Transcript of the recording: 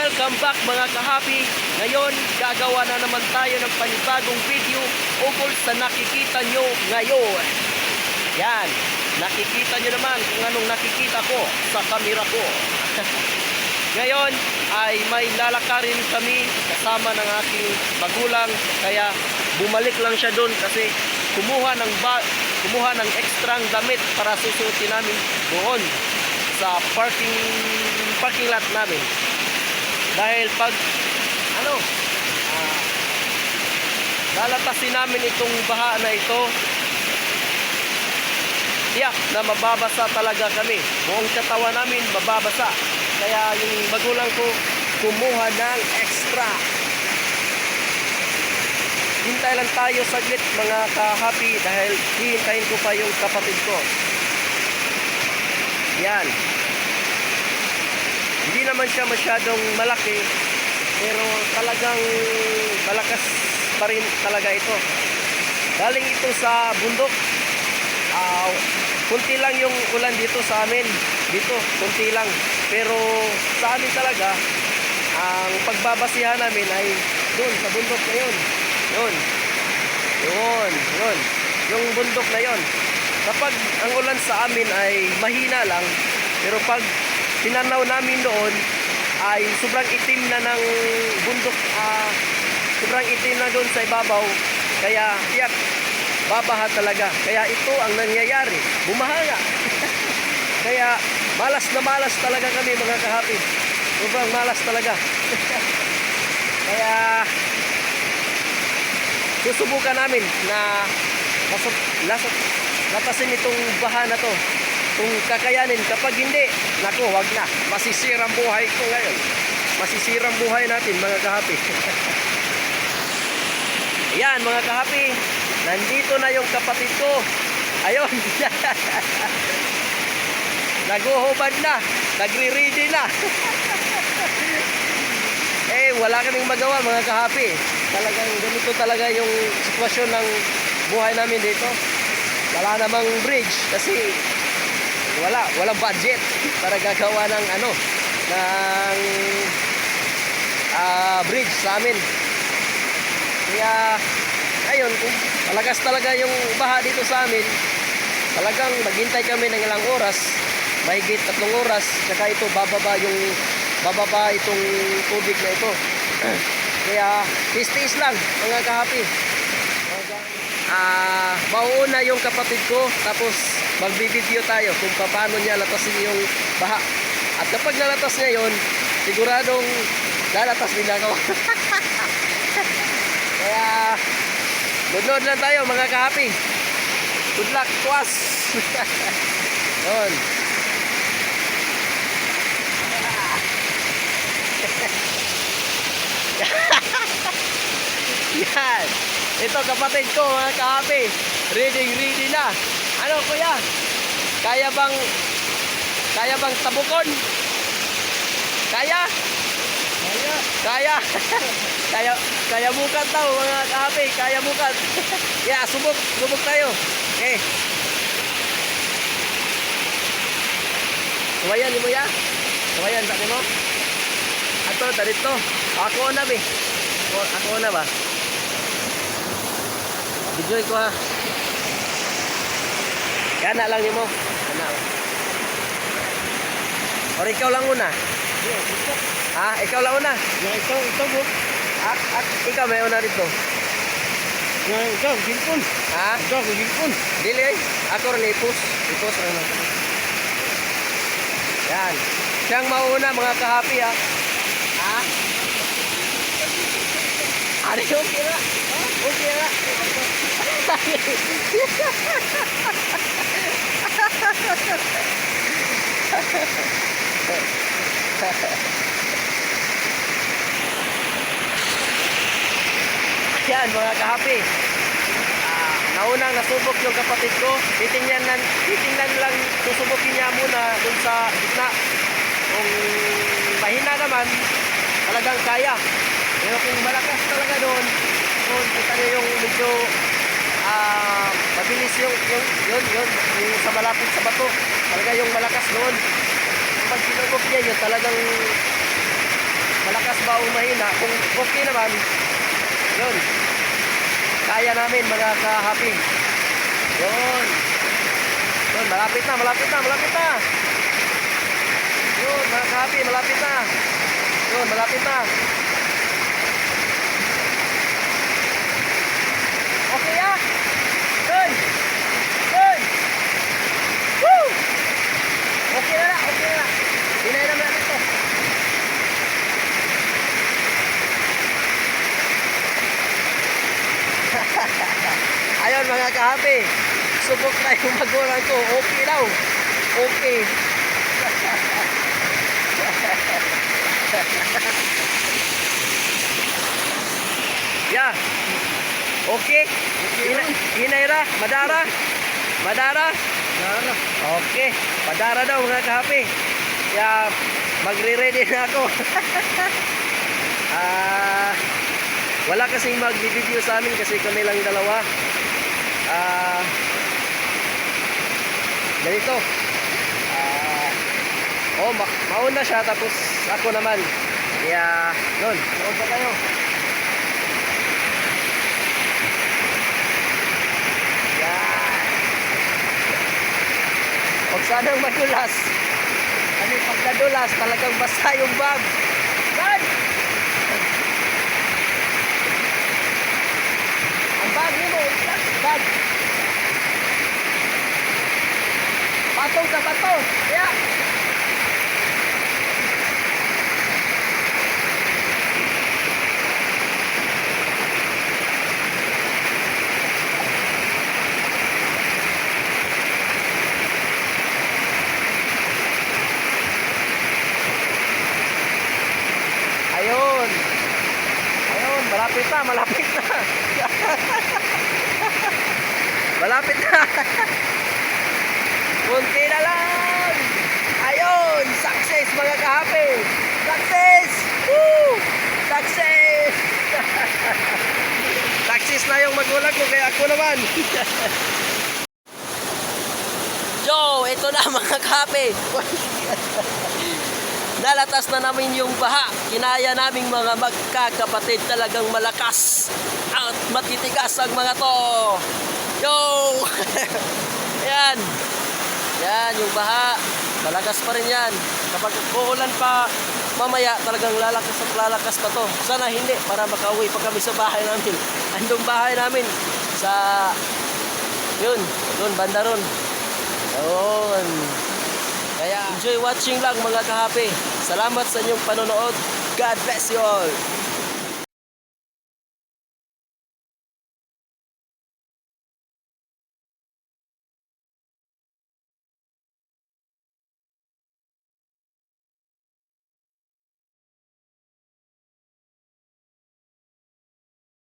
Welcome back mga kahapi. Ngayon, gagawa na naman tayo ng panibagong video ukol sa nakikita nyo ngayon. Yan, nakikita nyo naman kung anong nakikita ko sa kamera ko. Ngayon ay may lalakarin kami kasama ng aking magulang. Kaya bumalik lang siya doon kasi kumuha ng ekstrang damit para susuotin namin doon sa parking lot namin. Dahil pag lalatasin namin itong baha na ito, tiyak na mababasa talaga kami. Buong katawan namin mababasa. Kaya yung magulang ko kumuha ng extra. Hintay lang tayo saglit mga kahapi dahil hihintayin ko pa yung kapatid ko. Yan. Hindi naman siya masyadong malaki, pero talagang malakas pa rin talaga ito. Galing ito sa bundok. Kunti lang yung ulan dito sa amin. Dito, kunti lang. Pero sa amin talaga, ang pagbabasihan namin ay doon sa bundok na yun. Yun. Yung bundok na yun. Kapag ang ulan sa amin ay mahina lang, pero pag tinanaw namin doon ay sobrang itim na ng bundok, sobrang itim na doon sa ibabaw, kaya tiyak babaha talaga. Kaya ito ang nangyayari, bumaha nga. Kaya malas na malas talaga kami mga kahapi, sobrang malas talaga. Kaya susubukan namin na latasin itong baha na to kung kakayanin. Kapag hindi, naku, wag na, masisirang buhay ko ngayon, masisirang buhay natin mga kahapi. Ayan mga kahapi, nandito na yung kapatid ko. Ayun. Naguhubad na, nagre-ready na. Wala kaming magawa mga kahapi. Talagang ganito talaga yung sitwasyon ng buhay namin dito. Wala namang bridge kasi walang budget para gagawa ng bridge sa amin. Kaya ayun, kung malakas talaga yung baha dito sa amin, talagang maghintay kami ng ilang oras, mahigit 3 oras, saka ito bababa itong tubig na ito. Kaya tiis-tiis lang mga kahapi. Mauuna yung kapatid ko, tapos magbibideo tayo kung paano niya latasin yung baha. At kapag nalatas niya yun, siguradong lalatas din ako. Kaya good lang tayo mga kahapi. Good luck to us. Yun. Yan. Ito kapatid ko mga kahapi, ready na. Ano kuya? Kaya bang tabukon? Kaya? Kaya bukat daw mga kahapi, kaya bukat. Yeah, subok tayo. Okay. Suwayan ni mo ya? Suwayan sa mo? Ato, darito. Ako na be. Ako na ba? Bijoy ko ha. Kana lang nimo. Kana. Or ikaw lang una. Ikaw lang una. Ikaw mo. Ikaw may una dito. Ikaw, gilpon. Ikaw, gilpon. Dili ay. Ako rin ipos. Ipos rin. Yan. Siyang mauna mga kahapi ha. Okay na. Okay na. Yan mga kahapi, naunang nasubok yung kapatid ko. Titingnan lang, susubukin niya muna dun sa gitna. Kung mahina naman, talagang kaya. Pero kung malakas talaga doon, kita niyo yung medyo mabilis yung sa malapit sa bato. Talaga yung malakas doon. Pag sinubok niya yun, talagang malakas ba o mahina. Kung okay naman, yun. Kaya namin mga ka-happy. Yun. Yun, malapit na, malapit na, malapit na. Yun, mga ka-happy, malapit na. Yun, malapit na. Okay ah. Yun. Yun. Woo! Okay na na, okay na na. Hinay naman natin ito. Ayun mga ka-happy. Subok na yung magulang ko. Okay daw. Okay. Yeah. Okay. Hinayra. Madara. Madara. Dara. Okay. Madara daw mga ka-happy. Kaya magre-ready na ako. Wala kasing mag-video sa amin kasi kami lang dalawa. Ganito. Mauna siya tapos ako naman. Kaya, nun, mauna pa kayo. Yan. Huwag sanang madulas. Kasi pag nadulas, talagang basta yung bag. Yan! Ang bag mo, bag. Patong ka, patong. Kaya. Ayun. Ayun, malapit na, malapit na. Malapit na. Kunti na lang. Ayun, success mga ka-happy. Success. Woo! Success. Success na yung magulang ko kaya ako naman. Yo, ito na mga ka-happy. Nalatas na namin yung baha. Kinaya naming mga magkakapatid, talagang malakas at matitigas ang mga to. Yo! Yan. Yan yung baha. Malakas pa rin yan. Kapag uulan pa mamaya, talagang lalakas at lalakas pa to. Sana hindi, para makauwi pa kami sa bahay namin. Andong bahay namin sa yun, doon banda ron. Yun. Kaya enjoy watching lang mga ka-happy. Salamat sa inyong panonood. God bless you all.